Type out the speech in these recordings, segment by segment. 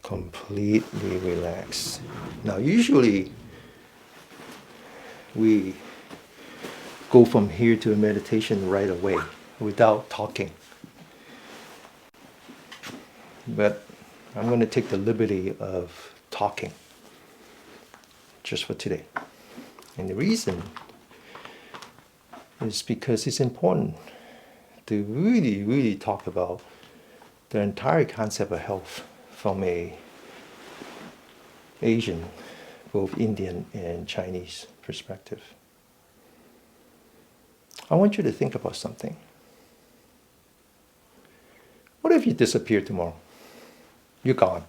completely relax. Now, usually we go from here to a meditation right away without talking. But I'm going to take the liberty of talking just for today. And the reason is because it's important to really, really talk about the entire concept of health from a Asian, both Indian and Chinese perspective. I want you to think about something. What if you disappear tomorrow? You're gone.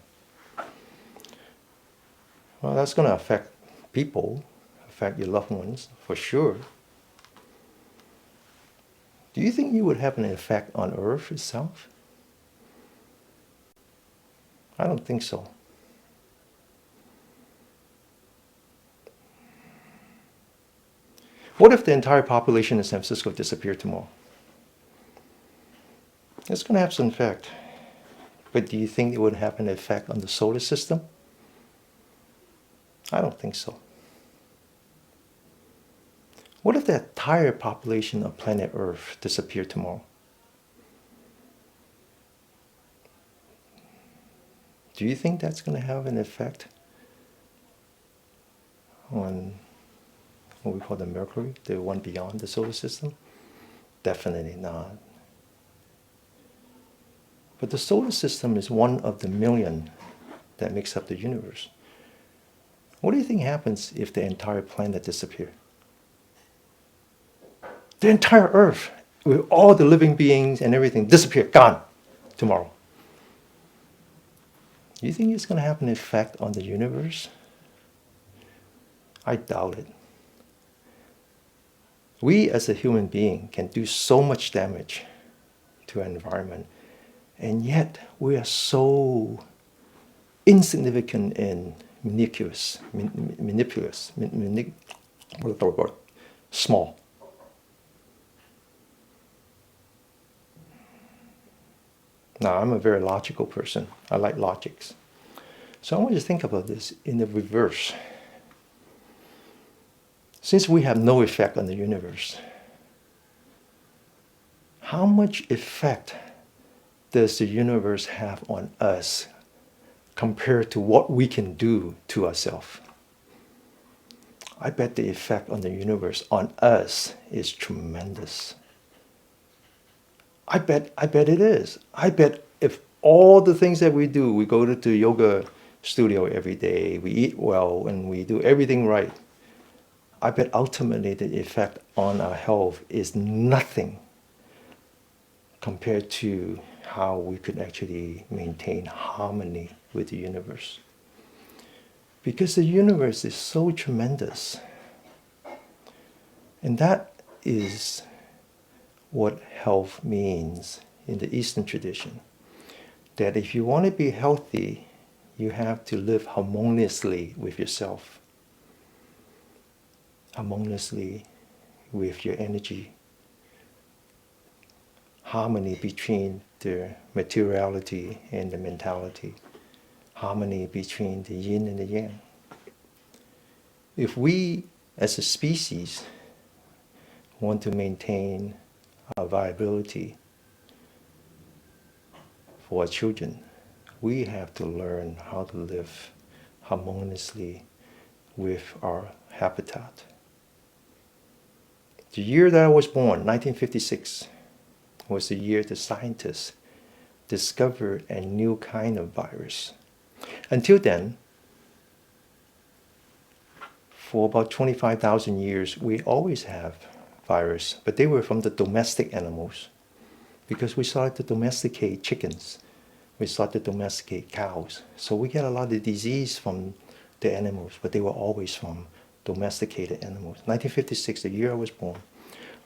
Well, that's going to affect people, affect your loved ones, for sure. Do you think you would have an effect on Earth itself? I don't think so. What if the entire population in San Francisco disappeared tomorrow? It's going to have some effect. But do you think it would have an effect on the solar system? I don't think so. What if the entire population of planet Earth disappeared tomorrow? Do you think that's going to have an effect on what we call the Mercury, the one beyond the solar system? Definitely not. But the solar system is one of the million that makes up the universe. What do you think happens if the entire planet disappeared? The entire Earth, with all the living beings and everything, disappear, gone tomorrow. Do you think it's going to have an effect on the universe? I doubt it. We as a human being can do so much damage to our environment, and yet we are so insignificant and small. Now, I'm a very logical person. I like logics. So I want you to think about this in the reverse. Since we have no effect on the universe, how much effect does the universe have on us compared to what we can do to ourselves? I bet the effect on the universe on us is tremendous. I bet it is. I bet if all the things that we do, we go to the yoga studio every day, we eat well, and we do everything right, I bet ultimately the effect on our health is nothing compared to how we could actually maintain harmony with the universe. Because the universe is so tremendous. And that is what health means in the Eastern tradition. That if you want to be healthy, you have to live harmoniously with yourself, harmoniously with your energy, harmony between the materiality and the mentality, harmony between the yin and the yang. If we as a species want to maintain our viability for our children, we have to learn how to live harmoniously with our habitat. The year that I was born, 1956, was the year the scientists discovered a new kind of virus. Until then, for about 25,000 years, we always have virus, but they were from the domestic animals, because we started to domesticate chickens, we started to domesticate cows. So we get a lot of disease from the animals, but they were always from domesticated animals. 1956, the year I was born,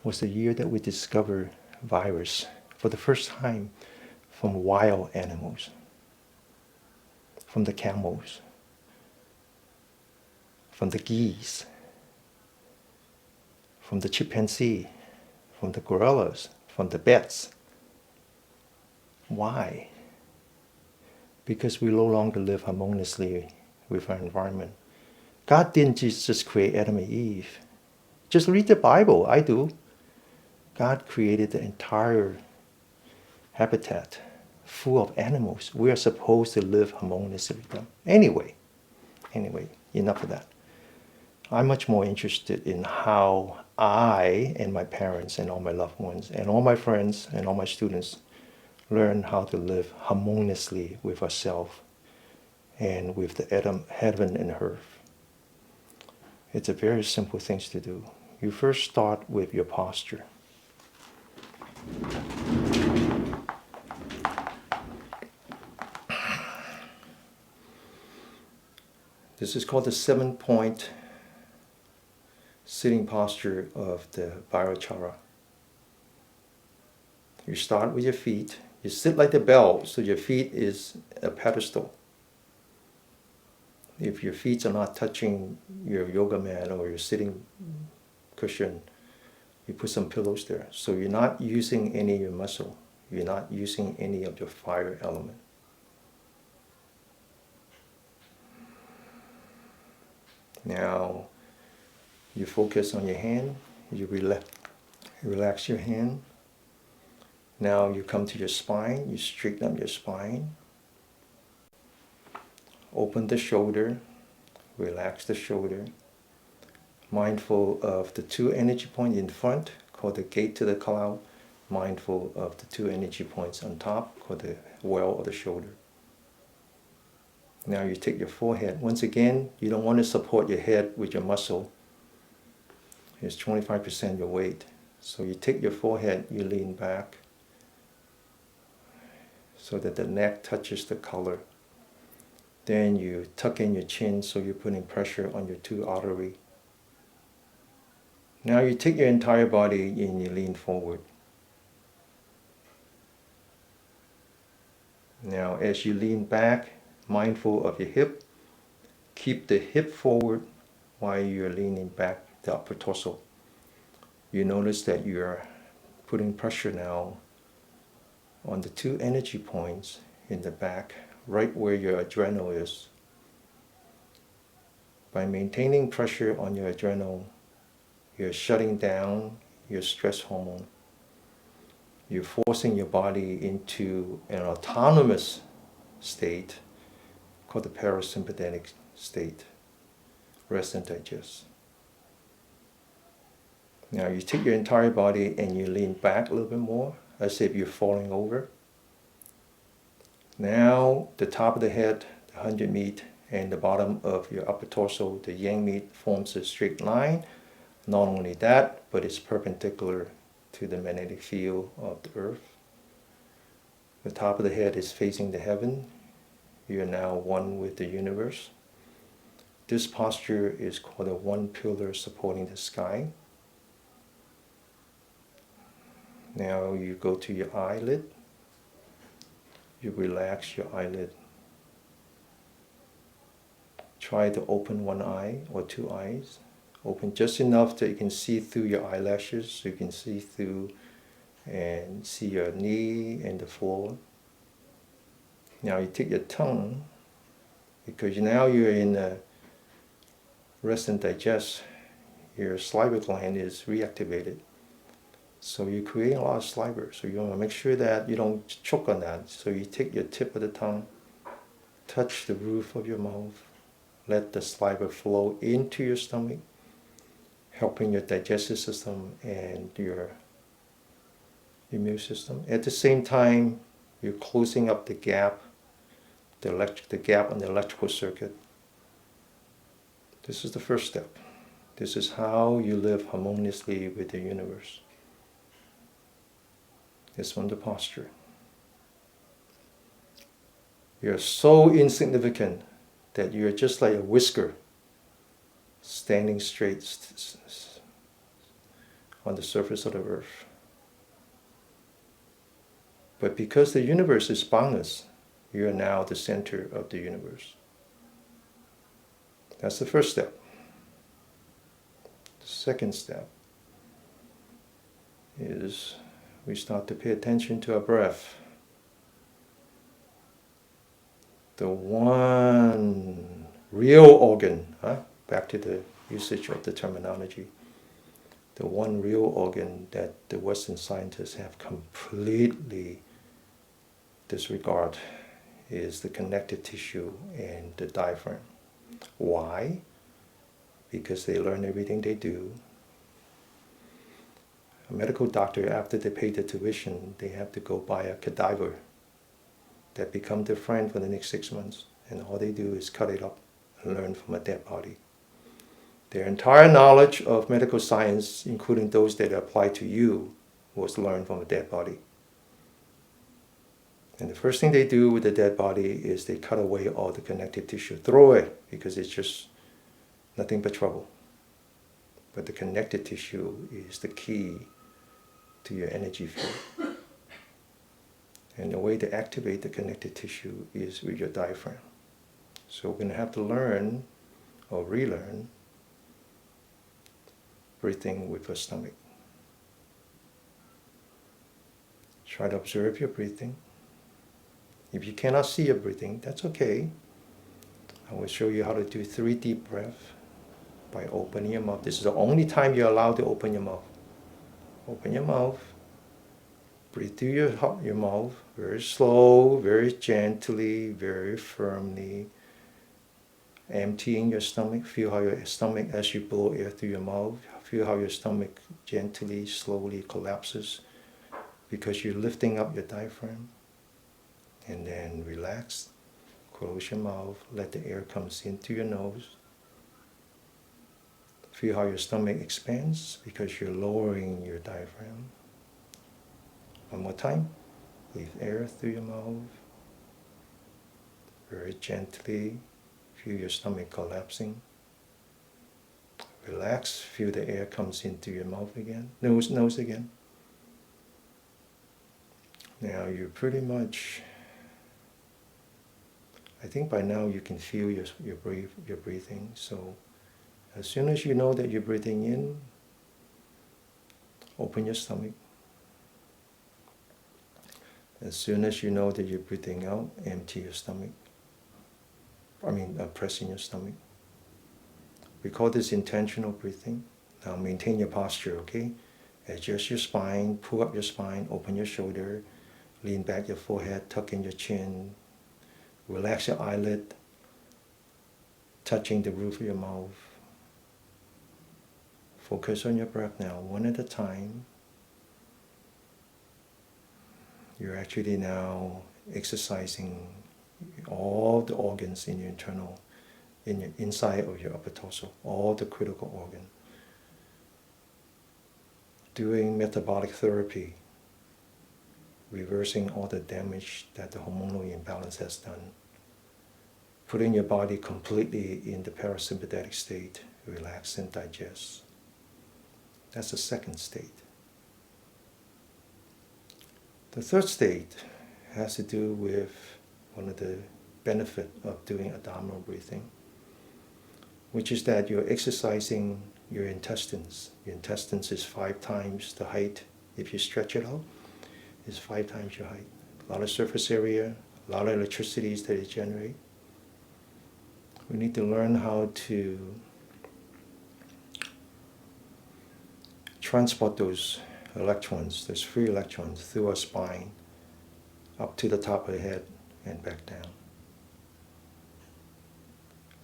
was the year that we discovered virus for the first time from wild animals, from the camels, from the geese, from the chimpanzee, from the gorillas, from the bats. Why? because we no longer live harmoniously with our environment. God didn't just create Adam and Eve. Just read the Bible. I do. God created the entire habitat full of animals. We are supposed to live harmoniously with them. Anyway, enough of that. I'm much more interested in how I and my parents and all my loved ones and all my friends and all my students learn how to live harmoniously with ourselves and with the heaven and earth. It's a very simple thing to do. You first start with your posture. This is called the 7-point sitting posture of the Bhairachara. You start with your feet. You sit like the bell, so your feet is a pedestal. If your feet are not touching your yoga mat or your sitting cushion, you put some pillows there. So you're not using any of your muscle. You're not using any of your fire element. Now, you focus on your hand. You relax your hand. Now you come to your spine. You straighten up your spine. Open the shoulder. Relax the shoulder. Mindful of the 2 energy points in front, called the gate to the cloud. Mindful of the 2 energy points on top, called the well of the shoulder. Now you take your forehead. Once again, you don't want to support your head with your muscle. It's 25% your weight. So you take your forehead, you lean back so that the neck touches the collar. Then you tuck in your chin so you're putting pressure on your 2 arteries. Now you take your entire body and you lean forward. Now as you lean back, mindful of your hip, keep the hip forward while you're leaning back the upper torso. You notice that you're putting pressure now on the 2 energy points in the back, right where your adrenal is. By maintaining pressure on your adrenal, you're shutting down your stress hormone. You're forcing your body into an autonomous state called the parasympathetic state. Rest and digest. Now you take your entire body and you lean back a little bit more, as if you're falling over. Now the top of the head, the 100 meat, and the bottom of your upper torso, the yang meat, forms a straight line. Not only that, but it's perpendicular to the magnetic field of the earth. The top of the head is facing the heaven. You are now one with the universe. This posture is called a 1 pillar supporting the sky. Now you go to your eyelid. You relax your eyelid. Try to open 1 eye or 2 eyes. Open just enough that you can see through your eyelashes, so you can see through and see your knee and the floor. Now you take your tongue, because now you're in a rest and digest, your saliva gland is reactivated. So you create a lot of saliva, so you want to make sure that you don't choke on that. So you take your tip of the tongue, touch the roof of your mouth, let the saliva flow into your stomach, helping your digestive system and your immune system. At the same time, you're closing up the gap, the gap on the electrical circuit. This is the first step. This is how you live harmoniously with the universe. It's from the posture. You're so insignificant that you're just like a whisker standing straight on the surface of the earth. But because the universe is boundless, you are now the center of the universe. That's the first step. The second step is we start to pay attention to our breath. the one real organ, back to the usage of the terminology, the one real organ that the Western scientists have completely disregarded is the connective tissue and the diaphragm. Why? Because they learn everything they do. A medical doctor, after they pay the tuition, they have to go buy a cadaver that become their friend for the next 6 months. And all they do is cut it up and learn from a dead body. Their entire knowledge of medical science, including those that apply to you, was learned from a dead body. And the first thing they do with the dead body is they cut away all the connective tissue. Throw it, because it's just nothing but trouble. But the connective tissue is the key to your energy field. And the way to activate the connective tissue is with your diaphragm. So we're going to have to learn or relearn breathing with your stomach. Try to observe your breathing. If you cannot see your breathing, that's okay. I will show you how to do 3 deep breaths by opening your mouth. This is the only time you're allowed to open your mouth. Open your mouth. Breathe through your mouth, very slow, very gently, very firmly. Emptying your stomach. Feel how your stomach, as you blow air through your mouth, feel how your stomach gently, slowly collapses because you're lifting up your diaphragm. And then relax. Close your mouth. Let the air come in through your nose. Feel how your stomach expands because you're lowering your diaphragm. One more time. Breathe air through your mouth. Very gently. Feel your stomach collapsing. Relax. Feel the air comes into your mouth again. Nose again. Now you're pretty much, I think by now you can feel your breathing. So as soon as you know that you're breathing in, open your stomach. As soon as you know that you're breathing out, empty your stomach. Press in your stomach. We call this intentional breathing. Now maintain your posture, okay? Adjust your spine, pull up your spine, open your shoulder, lean back your forehead, tuck in your chin, relax your eyelid, touching the roof of your mouth. Focus on your breath now, one at a time. You're actually now exercising all the organs in your inside of your upper torso, all the critical organs. Doing metabolic therapy, reversing all the damage that the hormonal imbalance has done. Putting your body completely in the parasympathetic state, relax and digest. That's the second state. The third state has to do with one of the benefits of doing abdominal breathing, which is that you're exercising your intestines. Your intestines is 5 times the height. If you stretch it out, it's 5 times your height. A lot of surface area, a lot of electricity that it generates. We need to learn how to transport those electrons, those free electrons, through our spine, up to the top of the head and back down.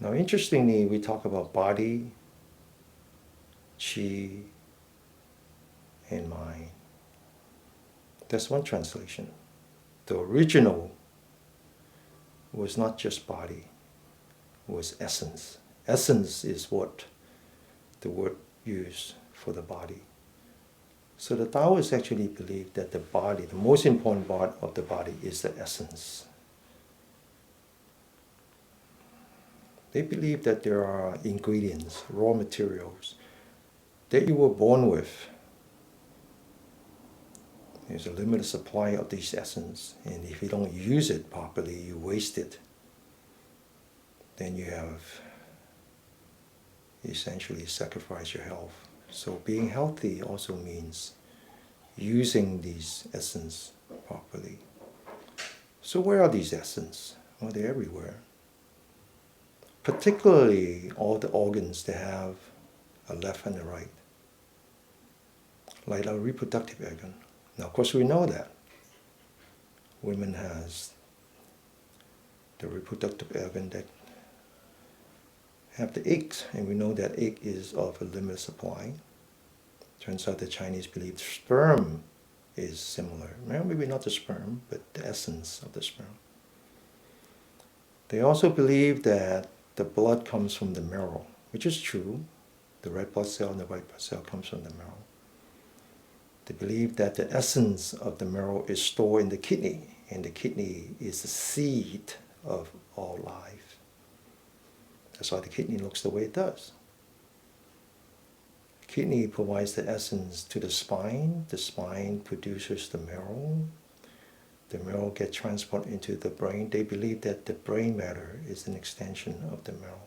Now interestingly, we talk about body, chi, and mind. That's one translation. The original was not just body, it was essence. Essence is what the word used for the body. So the Taoists actually believe that the body, the most important part of the body, is the essence. They believe that there are ingredients, raw materials, that you were born with. There's a limited supply of this essence, and if you don't use it properly, you waste it. Then you have essentially sacrificed your health. So being healthy also means using these essence properly. So where are these essence? Well, they're everywhere. Particularly all the organs that have a left and a right, like our reproductive organ. Now, of course, we know that women has the reproductive organ that have the eggs, and we know that egg is of a limited supply. Turns out the Chinese believe sperm is similar. Well, maybe not the sperm, but the essence of the sperm. They also believe that the blood comes from the marrow, which is true. The red blood cell and the white blood cell comes from the marrow. They believe that the essence of the marrow is stored in the kidney, and the kidney is the seed of all life. That's why the kidney looks the way it does. The kidney provides the essence to the spine produces the marrow gets transported into the brain. They believe that the brain matter is an extension of the marrow.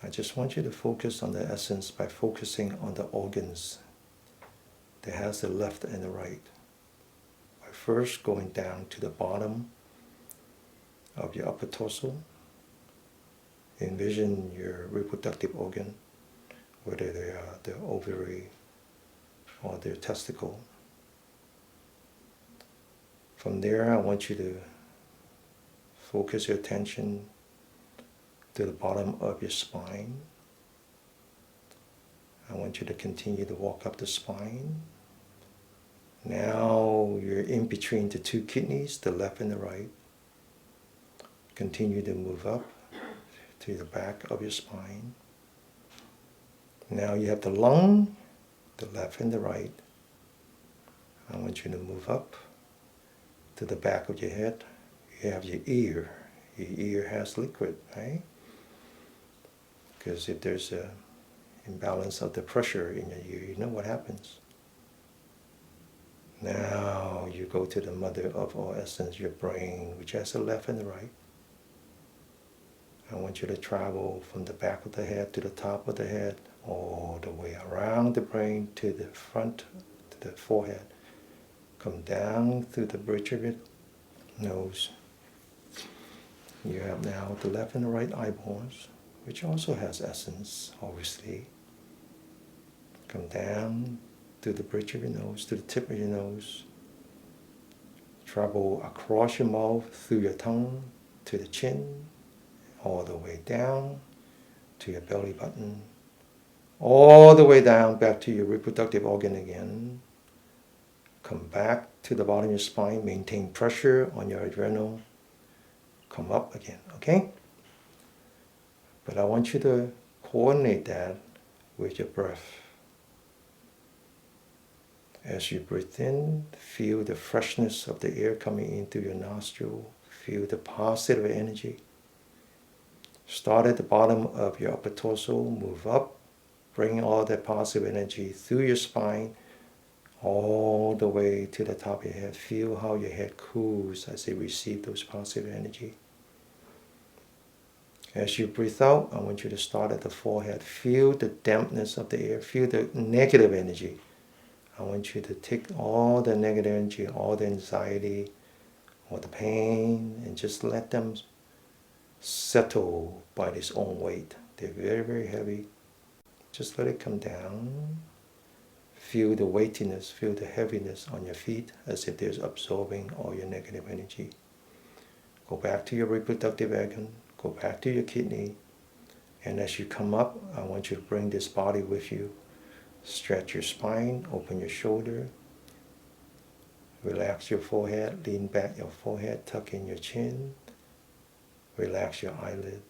I just want you to focus on the essence by focusing on the organs that has the left and the right. By first going down to the bottom of your upper torso, envision your reproductive organ, whether they are the ovary or their testicle. From there, I want you to focus your attention to the bottom of your spine. I want you to continue to walk up the spine. Now you're in between the two kidneys, the left and the right. Continue to move up to the back of your spine. Now you have the lung, the left and the right. I want you to move up to the back of your head. You have your ear. Your ear has liquid, right? Because if there's an imbalance of the pressure in your ear, you know what happens. Now you go to the mother of all essence, your brain, which has the left and the right. I want you to travel from the back of the head to the top of the head, all the way around the brain to the front, to the forehead. Come down through the bridge of your nose. You have now the left and the right eyeballs, which also has essence, obviously. Come down through the bridge of your nose, to the tip of your nose. Travel across your mouth, through your tongue, to the chin, all the way down to your belly button, all the way down back to your reproductive organ again. Come back to the bottom of your spine, maintain pressure on your adrenal. Come up again, okay? But I want you to coordinate that with your breath. As you breathe in, feel the freshness of the air coming in through your nostril. Feel the positive energy. Start at the bottom of your upper torso, move up, bring all that positive energy through your spine, all the way to the top of your head. Feel how your head cools as you receive those positive energy. As you breathe out, I want you to start at the forehead. Feel the dampness of the air. Feel the negative energy. I want you to take all the negative energy, all the anxiety, all the pain, and just let them settle by its own weight. They're very, very heavy. Just let it come down. Feel the weightiness, feel the heaviness on your feet as if there's absorbing all your negative energy. Go back to your reproductive organ, go back to your kidney, and as you come up, I want you to bring this body with you. Stretch your spine, open your shoulder, relax your forehead, lean back your forehead, tuck in your chin, relax your eyelid.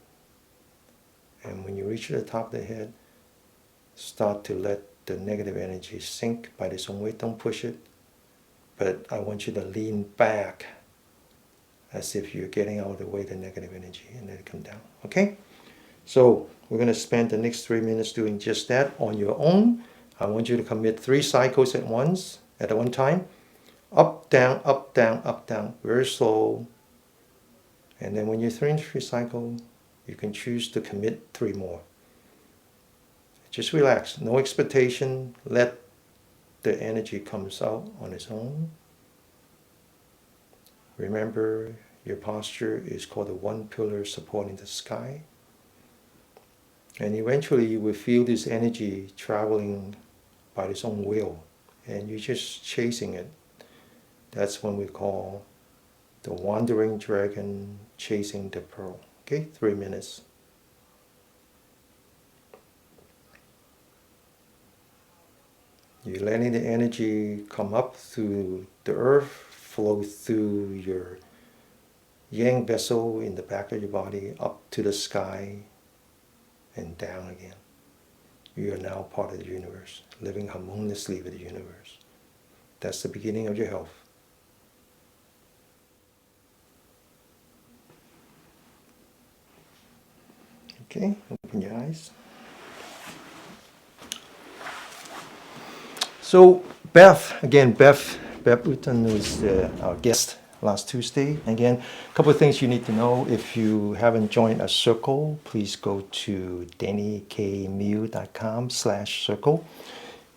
And when you reach the top of the head, start to let the negative energy sink by its own weight. Don't push it, but I want you to lean back as if you're getting out of the way the negative energy and let it come down. Okay? So we're going to spend the next 3 minutes doing just that on your own. I want you to commit 3 cycles at once, at one time. Up, down, up, down, up, down. Very slow. And then when you finish 3 cycles, you can choose to commit 3 more. Just relax. No expectation. Let the energy comes out on its own. Remember, Your posture is called the one pillar supporting the sky. And eventually you will feel this energy traveling by its own will, and you're just chasing it. That's when we call the wandering dragon chasing the pearl. Okay, 3 minutes. You're letting the energy come up through the earth, flow through your yang vessel in the back of your body, up to the sky, and down again. You are now part of the universe, living harmoniously with the universe. That's the beginning of your health. Okay, open your eyes. So Beth Uton was our guest last Tuesday. Again, a couple of things you need to know. If you haven't joined a circle, please go to dannykmew.com/circle.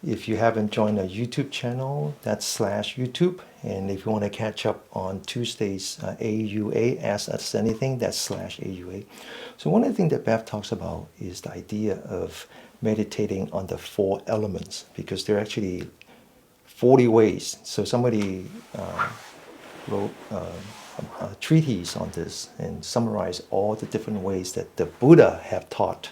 If you haven't joined a YouTube channel, that's /YouTube. And if you want to catch up on Tuesday's AUA, Ask Us Anything, that's /AUA. So one of the things that Beth talks about is the idea of meditating on the 4 elements, because there are actually 40 ways. So somebody wrote a treatise on this and summarized all the different ways that the Buddha have taught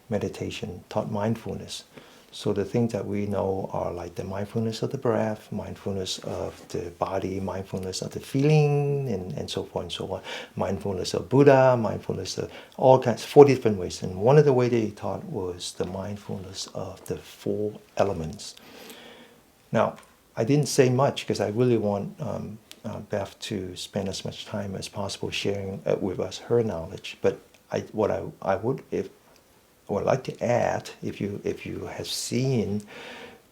meditation, taught mindfulness. So the things that we know are like the mindfulness of the breath, mindfulness of the body, mindfulness of the feeling, and so forth and so on. Mindfulness of Buddha, mindfulness of all kinds, 40 different ways. And one of the ways that he taught was the mindfulness of the 4 elements. Now, I didn't say much because I really want Beth to spend as much time as possible sharing with us her knowledge. But what I would like to add, if you have seen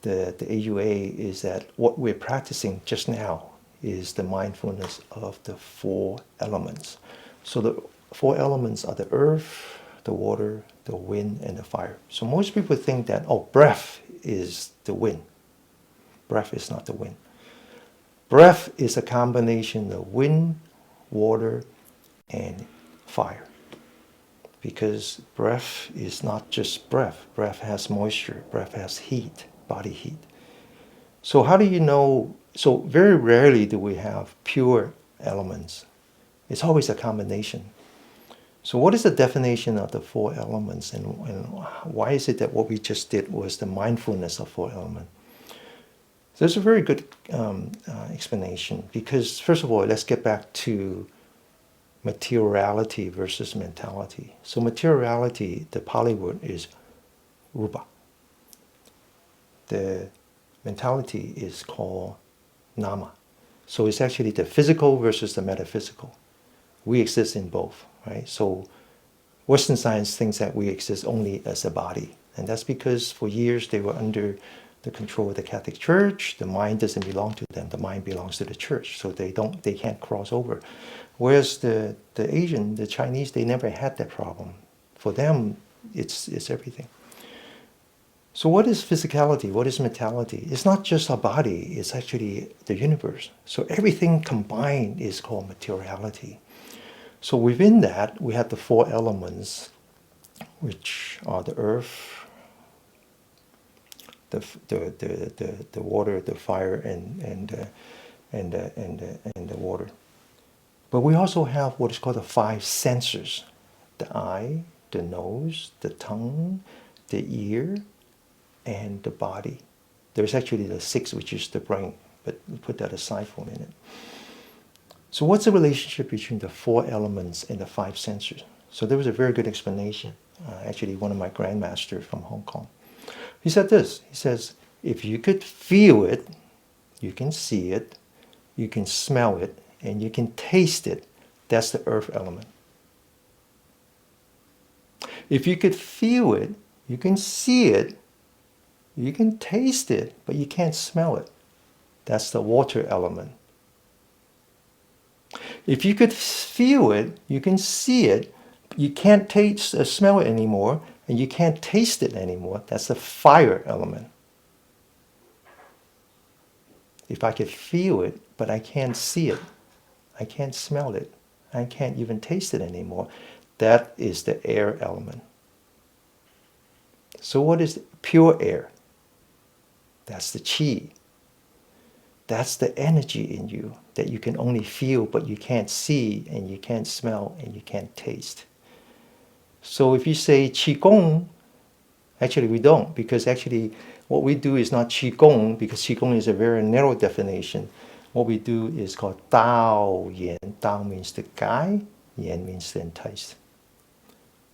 the AUA, is that what we're practicing just now is the mindfulness of the 4 elements. So the 4 elements are the earth, the water, the wind, and the fire. So most people think that, breath is the wind. Breath is not the wind. Breath is a combination of wind, water, and fire. Because breath is not just breath. Breath has moisture. Breath has heat, body heat. So how do you know? So very rarely do we have pure elements. It's always a combination. So what is the definition of the 4 elements, and why is it that what we just did was the mindfulness of 4 elements? There's a very good explanation, because first of all, let's get back to materiality versus mentality. So materiality, the Pali word is rupa. The mentality is called nama. So it's actually the physical versus the metaphysical. We exist in both, right? So Western science thinks that we exist only as a body. And that's because for years they were under the control of the Catholic Church. The mind doesn't belong to them. The mind belongs to the church. So they can't cross over. Whereas the Asian, the Chinese, they never had that problem. For them, it's everything. So what is physicality? What is mentality? It's not just our body. It's actually the universe. So everything combined is called materiality. So within that, we have the 4 elements, which are the earth, the water, the fire, and the water. But we also have what is called the 5 senses: the eye, the nose, the tongue, the ear, and the body. There's actually the 6th, which is the brain, but we'll put that aside for a minute. So what's the relationship between the 4 elements and the 5 senses? So there was a very good explanation. Actually, one of my grandmasters from Hong Kong. He said this. He says, if you could feel it, you can see it, you can smell it, and you can taste it, that's the earth element. If you could feel it, you can see it, you can taste it, but you can't smell it, that's the water element. If you could feel it, you can see it, you can't taste or smell it anymore, and you can't taste it anymore, that's the fire element. If I could feel it, but I can't see it, I can't smell it, I can't even taste it anymore. That is the air element. So what is pure air? That's the qi. That's the energy in you that you can only feel, but you can't see, and you can't smell, and you can't taste. So if you say qigong, actually we don't, because actually what we do is not qigong, because qigong is a very narrow definition. What we do is called Dao Yan. Dao means to guide, Yan means to entice.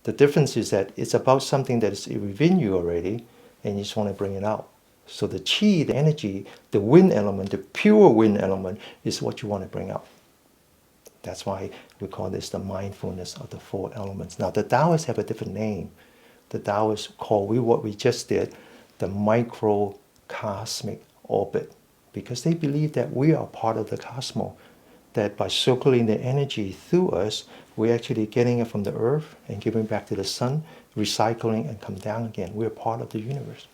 The difference is that it's about something that is within you already, and you just want to bring it out. So the qi, the energy, the wind element, the pure wind element is what you want to bring out. That's why we call this the mindfulness of the four elements. Now the Taoists have a different name. The Taoists call what we just did the microcosmic orbit, because they believe that we are part of the cosmos, that by circulating the energy through us, we're actually getting it from the earth and giving back to the sun, recycling and come down again. We're part of the universe.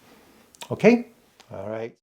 Okay? All right.